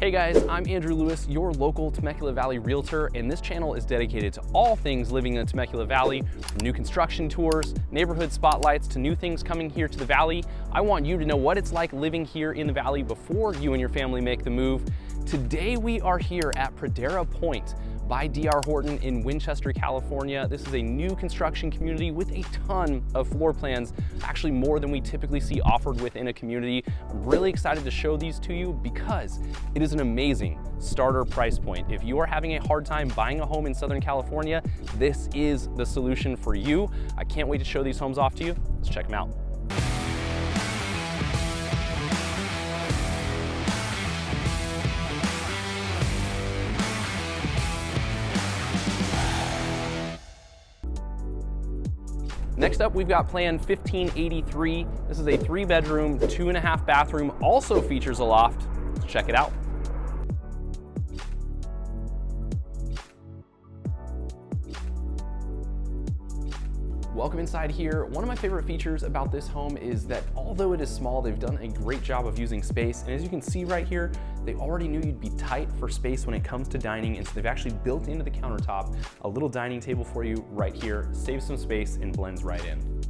Hey guys, I'm Andrew Lewis, your local Temecula Valley realtor, and this channel is dedicated to all things living in the Temecula Valley, from new construction tours, neighborhood spotlights, to new things coming here to the Valley. I want you to know what it's like living here in the Valley before you and your family make the move. Today we are here at Pradera Pointe by DR Horton in Winchester, California. This is a new construction community with a ton of floor plans, actually more than we typically see offered within a community. I'm really excited to show these to you because it is an amazing starter price point. If you are having a hard time buying a home in Southern California, this is the solution for you. I can't wait to show these homes off to you. Let's check them out. Next up, we've got plan 1583. This is a 3-bedroom, 2.5 bathroom, also features a loft. Let's check it out. Welcome inside here. One of my favorite features about this home is that although it is small, they've done a great job of using space. And as you can see right here, they already knew you'd be tight for space when it comes to dining. And so they've actually built into the countertop a little dining table for you right here, saves some space and blends right in.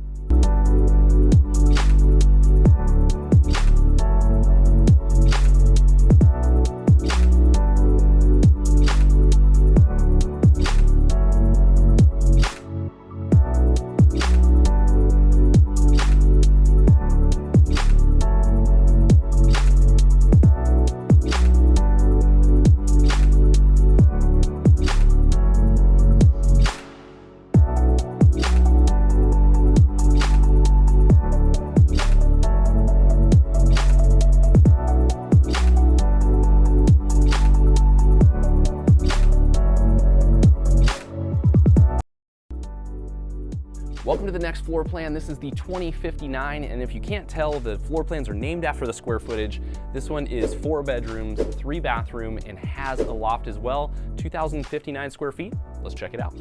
Welcome to the next floor plan. This is the 2059, and if you can't tell, the floor plans are named after the square footage. This one is 4 bedrooms, 3 bathroom, and has a loft as well. 2,059 square feet. Let's check it out.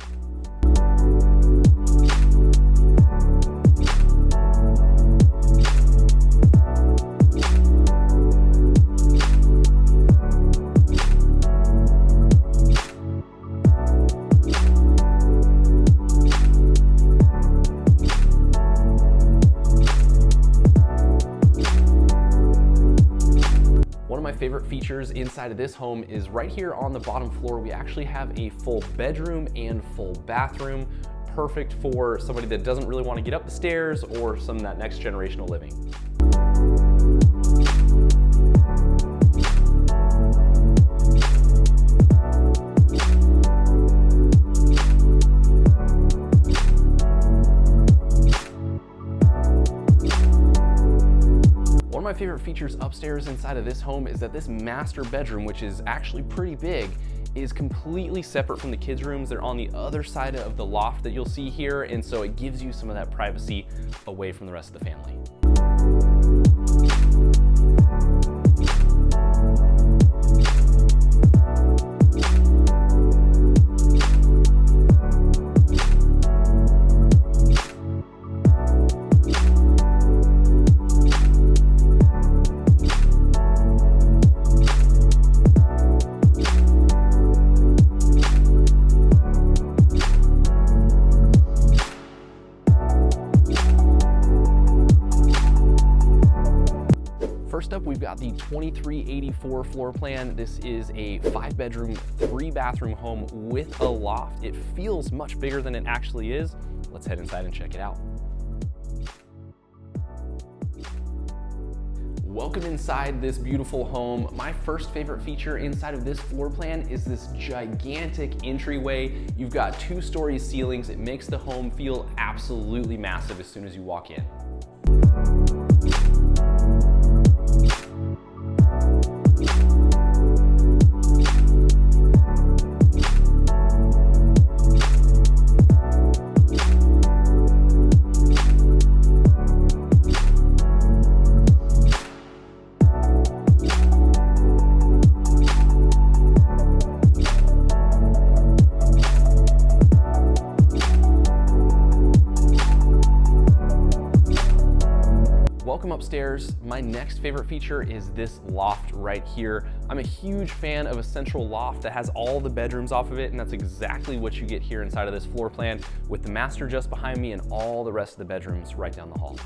Favorite features inside of this home is right here on the bottom floor. We actually have a full bedroom and full bathroom, perfect for somebody that doesn't really want to get up the stairs or some of that next generational living. One of my favorite features upstairs inside of this home is that this master bedroom, which is actually pretty big, is completely separate from the kids' rooms. They're on the other side of the loft that you'll see here, and so it gives you some of that privacy away from the rest of the family. First up, we've got the 2384 floor plan. This is a 5-bedroom, 3-bathroom home with a loft. It feels much bigger than it actually is. Let's head inside and check it out. Welcome inside this beautiful home. My first favorite feature inside of this floor plan is this gigantic entryway. You've got 2-story ceilings. It makes the home feel absolutely massive as soon as you walk in. stairs, my next favorite feature is this loft right here. I'm a huge fan of a central loft that has all the bedrooms off of it, and that's exactly what you get here inside of this floor plan, with the master just behind me and all the rest of the bedrooms right down the hall.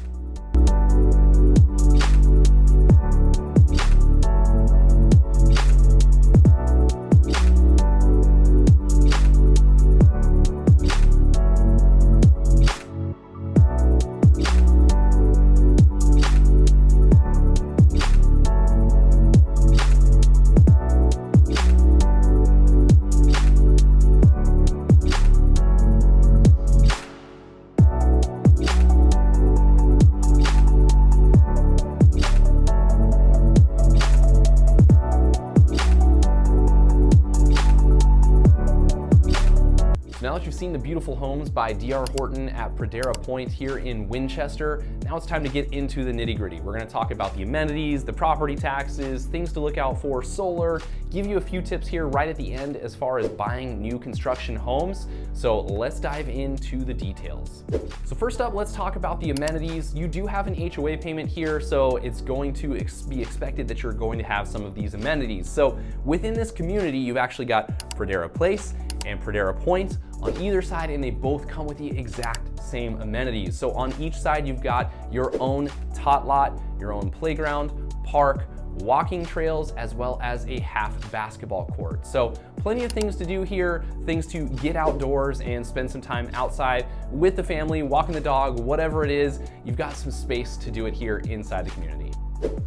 Now that you've seen the beautiful homes by DR Horton at Pradera Pointe here in Winchester, now it's time to get into the nitty-gritty. We're gonna talk about the amenities, the property taxes, things to look out for, solar, give you a few tips here right at the end as far as buying new construction homes. So let's dive into the details. So first up, let's talk about the amenities. You do have an HOA payment here, so it's going to be expected that you're going to have some of these amenities. So within this community, you've actually got Pradera Place and Pradera Pointe on either side, and they both come with the exact same amenities. So on each side, you've got your own tot lot, your own playground, park, walking trails, as well as a half basketball court. So plenty of things to do here, things to get outdoors and spend some time outside with the family, walking the dog, whatever it is, you've got some space to do it here inside the community.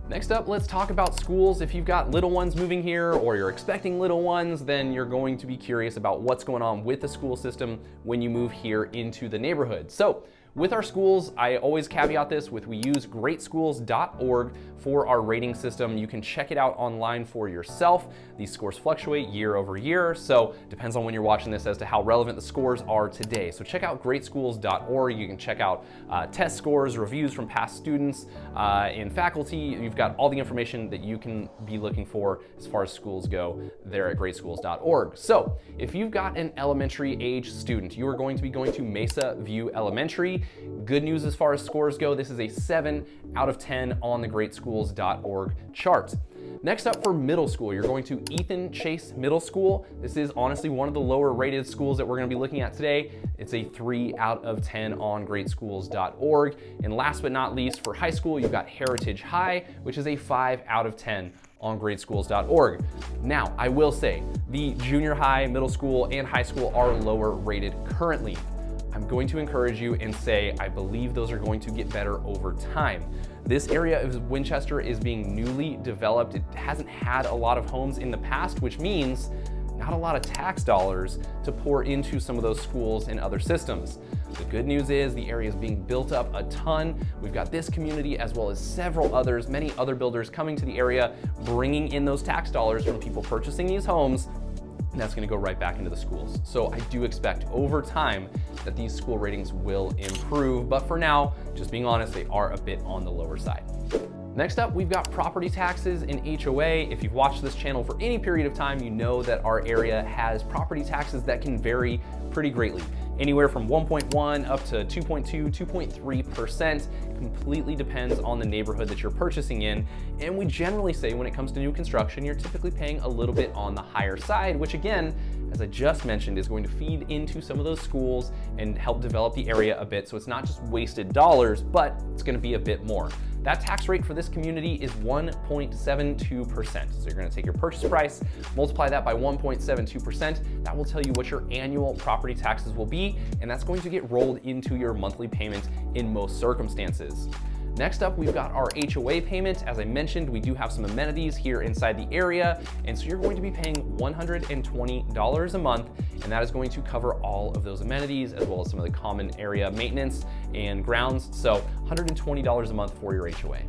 Next up, let's talk about schools. If you've got little ones moving here or you're expecting little ones, then you're going to be curious about what's going on with the school system when you move here into the neighborhood. So with our schools, I always caveat this with we use greatschools.org for our rating system. You can check it out online for yourself. These scores fluctuate year over year, so depends on when you're watching this as to how relevant the scores are today. So check out greatschools.org. You can check out test scores, reviews from past students and faculty. You've got all the information that you can be looking for as far as schools go there at greatschools.org. So if you've got an elementary age student, you are going to be going to Mesa View Elementary. Good news as far as scores go, this is a 7 out of 10 on the greatschools.org chart. Next up for middle school, you're going to Ethan Chase Middle School. This is honestly one of the lower rated schools that we're gonna be looking at today. It's a 3 out of 10 on greatschools.org. And last but not least, for high school, you've got Heritage High, which is a 5 out of 10 on greatschools.org. Now, I will say the junior high, middle school, and high school are lower rated currently. I'm going to encourage you and say I believe those are going to get better over time. This area of Winchester is being newly developed. It hasn't had a lot of homes in the past, which means not a lot of tax dollars to pour into some of those schools and other systems. The good news is the area is being built up a ton. We've got this community as well as several others, many other builders coming to the area, bringing in those tax dollars from people purchasing these homes, and that's gonna go right back into the schools. So I do expect over time that these school ratings will improve, but for now, just being honest, they are a bit on the lower side. Next up, we've got property taxes and HOA. If you've watched this channel for any period of time, you know that our area has property taxes that can vary pretty greatly. Anywhere from 1.1 up to 2.2, 2.3%. Completely depends on the neighborhood that you're purchasing in. And we generally say when it comes to new construction, you're typically paying a little bit on the higher side, which again, as I just mentioned, is going to feed into some of those schools and help develop the area a bit. So it's not just wasted dollars, but it's gonna be a bit more. That tax rate for this community is 1.72%. So you're gonna take your purchase price, multiply that by 1.72%. That will tell you what your annual property taxes will be, and that's going to get rolled into your monthly payment in most circumstances. Next up, we've got our HOA payment. As I mentioned, we do have some amenities here inside the area, and so you're going to be paying $120 a month, and that is going to cover all of those amenities as well as some of the common area maintenance and grounds. So $120 a month for your HOA.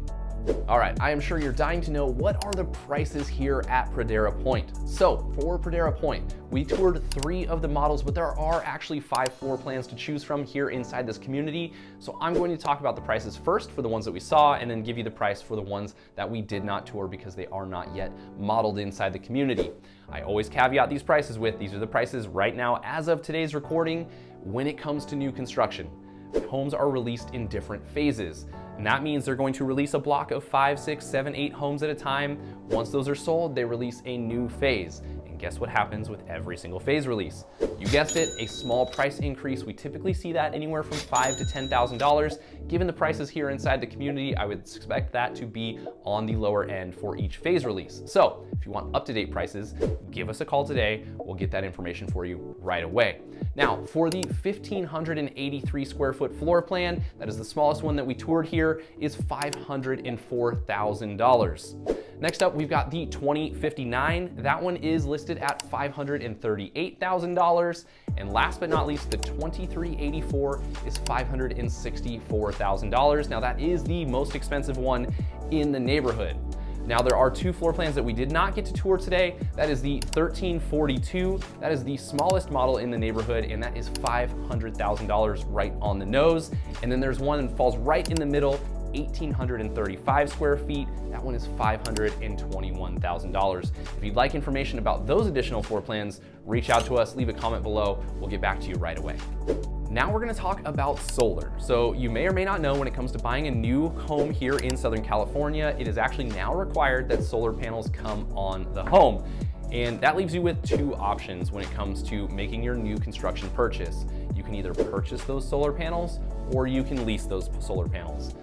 All right, I am sure you're dying to know what are the prices here at Pradera Pointe. So for Pradera Pointe, we toured 3 of the models, but there are actually 5 floor plans to choose from here inside this community. So I'm going to talk about the prices first for the ones that we saw, and then give you the price for the ones that we did not tour because they are not yet modeled inside the community. I always caveat these prices with, these are the prices right now as of today's recording when it comes to new construction. homes are released in different phases. And that means they're going to release a block of 5, 6, 7, 8 homes at a time. Once those are sold, they release a new phase. And guess what happens with every single phase release? You guessed it, a small price increase. We typically see that anywhere from $5,000 to $10,000. Given the prices here inside the community, I would expect that to be on the lower end for each phase release. So if you want up-to-date prices, give us a call today. We'll get that information for you right away. Now, for the 1,583 square foot floor plan, that is the smallest one that we toured here, is $504,000. Next up, we've got the 2059. That one is listed at $538,000. And last but not least, the 2384 is $564,000. Now that is the most expensive one in the neighborhood. Now there are two floor plans that we did not get to tour today. That is the 1342. That is the smallest model in the neighborhood, and that is $500,000 right on the nose. And then there's one that falls right in the middle, 1,835 square feet. That one is $521,000. If you'd like information about those additional floor plans, reach out to us, leave a comment below. We'll get back to you right away. Now we're gonna talk about solar. So you may or may not know, when it comes to buying a new home here in Southern California, it is actually now required that solar panels come on the home. And that leaves you with two options when it comes to making your new construction purchase. You can either purchase those solar panels or you can lease those solar panels.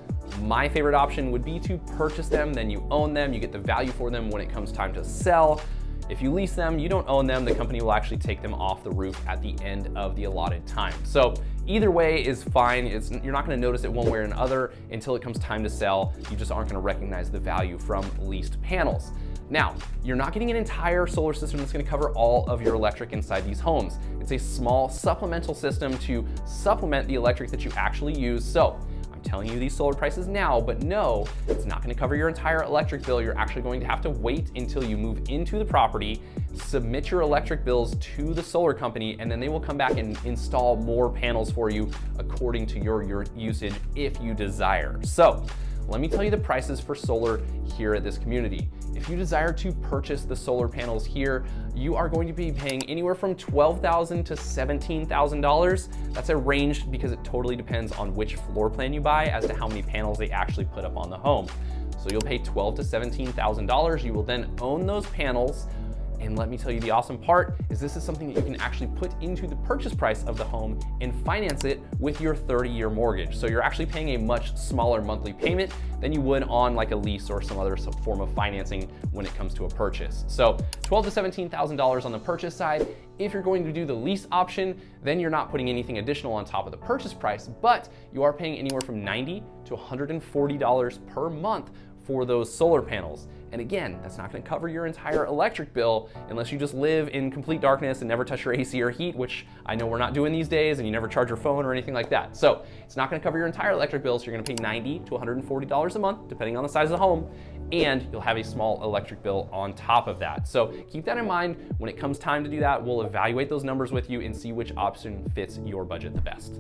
My favorite option would be to purchase them, then you own them, you get the value for them when it comes time to sell. If you lease them, you don't own them, the company will actually take them off the roof at the end of the allotted time. So either way is fine. You're not gonna notice it one way or another until it comes time to sell. You just aren't gonna recognize the value from leased panels. Now, you're not getting an entire solar system that's gonna cover all of your electric inside these homes. It's a small supplemental system to supplement the electric that you actually use. So I'm telling you these solar prices now, but no, it's not gonna cover your entire electric bill. You're actually going to have to wait until you move into the property, submit your electric bills to the solar company, and then they will come back and install more panels for you according to your usage if you desire. So let me tell you the prices for solar here at this community. If you desire to purchase the solar panels here, you are going to be paying anywhere from $12,000 to $17,000. That's a range because it totally depends on which floor plan you buy as to how many panels they actually put up on the home. So you'll pay $12,000 to $17,000. You will then own those panels. And let me tell you, the awesome part is this is something that you can actually put into the purchase price of the home and finance it with your 30-year mortgage. So you're actually paying a much smaller monthly payment than you would on like a lease or some other form of financing when it comes to a purchase. So $12,000 to $17,000 on the purchase side. If you're going to do the lease option, then you're not putting anything additional on top of the purchase price, but you are paying anywhere from $90 to $140 per month for those solar panels. And again, that's not gonna cover your entire electric bill unless you just live in complete darkness and never touch your AC or heat, which I know we're not doing these days, and you never charge your phone or anything like that. So it's not gonna cover your entire electric bill, so you're gonna pay $90 to $140 a month, depending on the size of the home, and you'll have a small electric bill on top of that. So keep that in mind. When it comes time to do that, we'll evaluate those numbers with you and see which option fits your budget the best.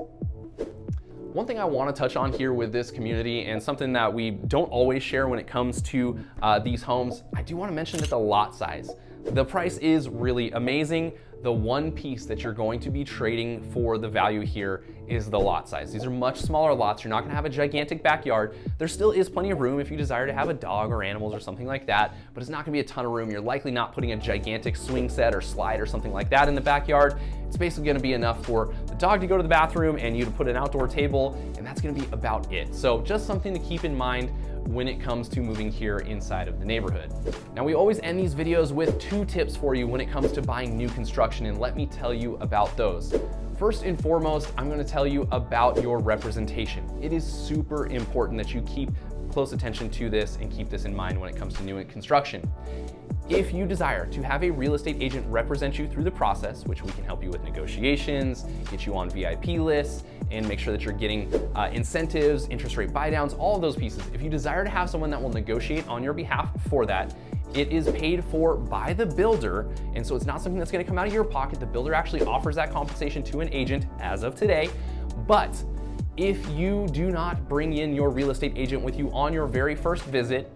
One thing I want to touch on here with this community, and something that we don't always share when it comes to these homes, I do want to mention that the lot size. The price is really amazing. The one piece that you're going to be trading for the value here is the lot size. These are much smaller lots. You're not gonna have a gigantic backyard. There still is plenty of room if you desire to have a dog or animals or something like that, but it's not gonna be a ton of room. You're likely not putting a gigantic swing set or slide or something like that in the backyard. It's basically gonna be enough for the dog to go to the bathroom and you to put an outdoor table, and that's gonna be about it. So just something to keep in mind when it comes to moving here inside of the neighborhood. Now, we always end these videos with 2 tips for you when it comes to buying new construction, and let me tell you about those. First and foremost, I'm gonna tell you about your representation. It is super important that you keep close attention to this and keep this in mind when it comes to new construction. If you desire to have a real estate agent represent you through the process, which we can help you with negotiations, get you on VIP lists, and make sure that you're getting incentives, interest rate buy downs, all of those pieces. If you desire to have someone that will negotiate on your behalf for that, it is paid for by the builder, and so it's not something that's gonna come out of your pocket. The builder actually offers that compensation to an agent as of today. But if you do not bring in your real estate agent with you on your very first visit,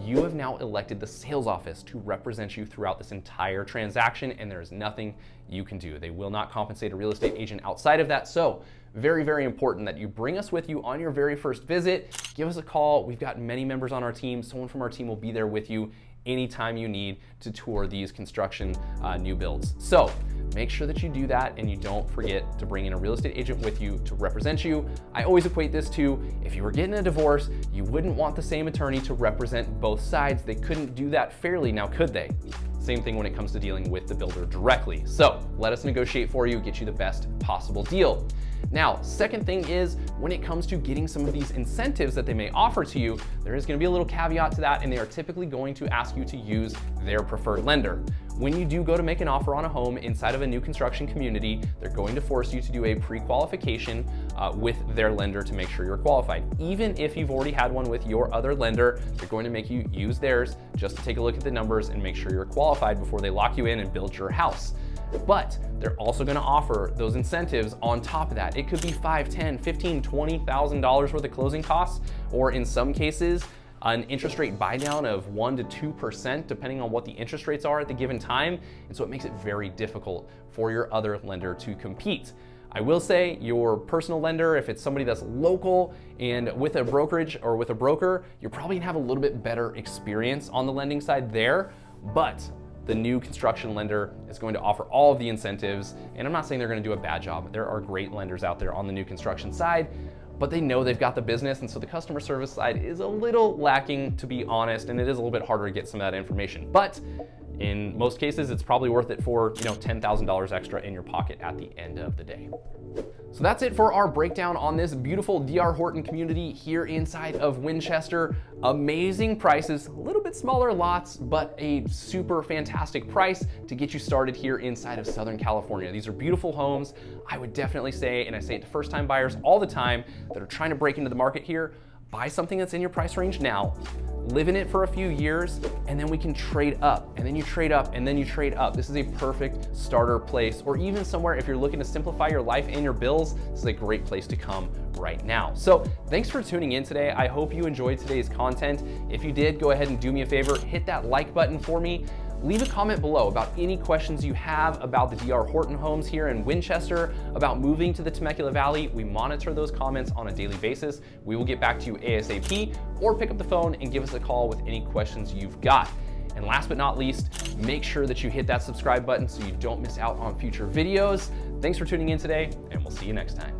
you have now elected the sales office to represent you throughout this entire transaction, and there is nothing you can do. They will not compensate a real estate agent outside of that. So very, very important that you bring us with you on your very first visit. Give us a call. We've got many members on our team. Someone from our team will be there with you anytime you need to tour these construction new builds. So make sure that you do that, and you don't forget to bring in a real estate agent with you to represent you. I always equate this to, if you were getting a divorce, you wouldn't want the same attorney to represent both sides. They couldn't do that fairly, now could they? Same thing when it comes to dealing with the builder directly. So let us negotiate for you, get you the best possible deal. Now, second thing is, when it comes to getting some of these incentives that they may offer to you, there is going to be a little caveat to that, and they are typically going to ask you to use their preferred lender. When you do go to make an offer on a home inside of a new construction community, they're going to force you to do a pre-qualification with their lender to make sure you're qualified. Even if you've already had one with your other lender, they're going to make you use theirs just to take a look at the numbers and make sure you're qualified before they lock you in and build your house. But they're also going to offer those incentives on top of that. It could be $5,000, $10,000, $15,000, $20,000 worth of closing costs, or in some cases, an interest rate buy down of 1% to 2%, depending on what the interest rates are at the given time. And so it makes it very difficult for your other lender to compete. I will say your personal lender, if it's somebody that's local and with a brokerage or with a broker, you're probably gonna have a little bit better experience on the lending side there. But the new construction lender is going to offer all of the incentives, and I'm not saying they're going to do a bad job. There are great lenders out there on the new construction side, but they know they've got the business, and so the customer service side is a little lacking, to be honest, and it is a little bit harder to get some of that information. But in most cases, it's probably worth it for, $10,000 extra in your pocket at the end of the day. So that's it for our breakdown on this beautiful D.R. Horton community here inside of Winchester. Amazing prices, a little bit smaller lots, but a super fantastic price to get you started here inside of Southern California. These are beautiful homes. I would definitely say, and I say it to first-time buyers all the time that are trying to break into the market here, buy something that's in your price range now, live in it for a few years, and then we can trade up, and then you trade up, and then you trade up. This is a perfect starter place, or even somewhere if you're looking to simplify your life and your bills, this is a great place to come right now. So thanks for tuning in today. I hope you enjoyed today's content. If you did, go ahead and do me a favor, hit that like button for me. Leave a comment below about any questions you have about the D.R. Horton homes here in Winchester, about moving to the Temecula Valley. We monitor those comments on a daily basis. We will get back to you ASAP, or pick up the phone and give us a call with any questions you've got. And last but not least, make sure that you hit that subscribe button so you don't miss out on future videos. Thanks for tuning in today, and we'll see you next time.